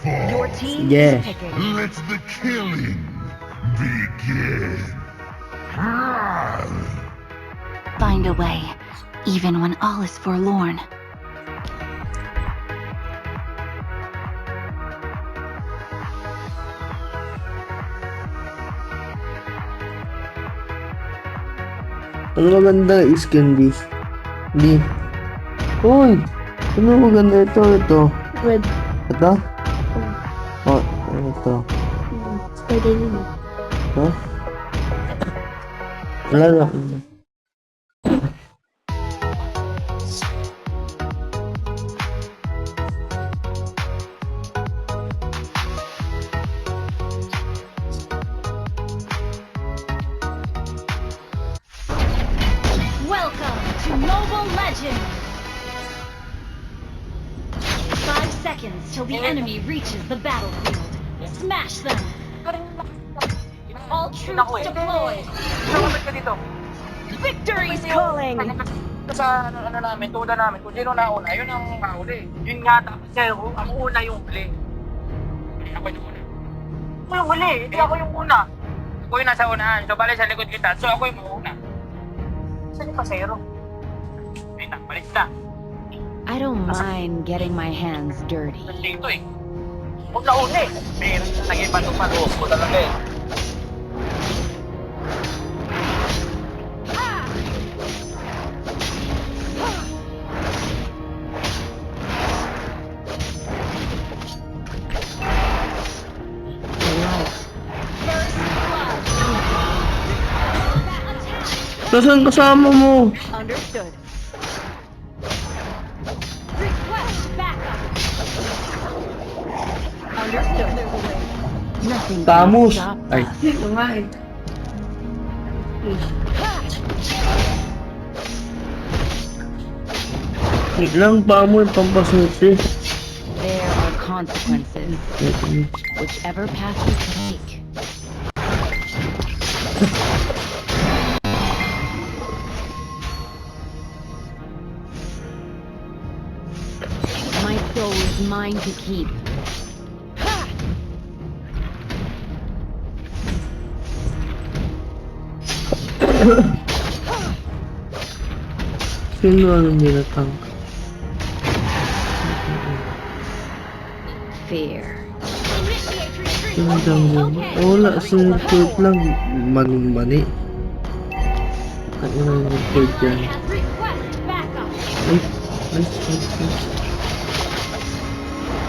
fall. Your team Yeah. is picking. Let the killing begin. Howl. Find a way, even when all is forlorn. Ang maganda is can be. Hindi. Uy! Ano maganda ito? Ito. Red. Ito? Oh, ito. Pwede din. Ito? Wala na. Welcome to Mobile Legends! 5 seconds till the enemy reaches the battlefield. Smash them! All troops deployed! Sumabit ka dito. Victory's calling! Sa ano namin, tuda namin, kung sino nauna, yun ang mahuli. Yun nga, tapos siya, ang una yung huli. Hindi ako yung una. Ako yung huli, hindi ako yung una. Ako yung nasa unahan, so bali sa likod kita, so ako yung mauna. Saan yung pasero? Wait lang, balik na. I don't mind getting my hands dirty. Dito eh. Huwag na una eh. Meron na naging patok-patok ko talaga eh. Nasaan kasama mo? Understood. Request backup. Understood. Nothing can Tamus. stop Ay. us. Ito nga eh. Wait lang, pa mo yung pampasuti. There are consequences. Whichever path you take. My soul is mine to keep. Sino ang nilatang? Fear. Sino ang nilatang? Wala, sinipot lang. Mani-mani. Ano yung report dyan? Request backup. Ay, ay, ay, ay.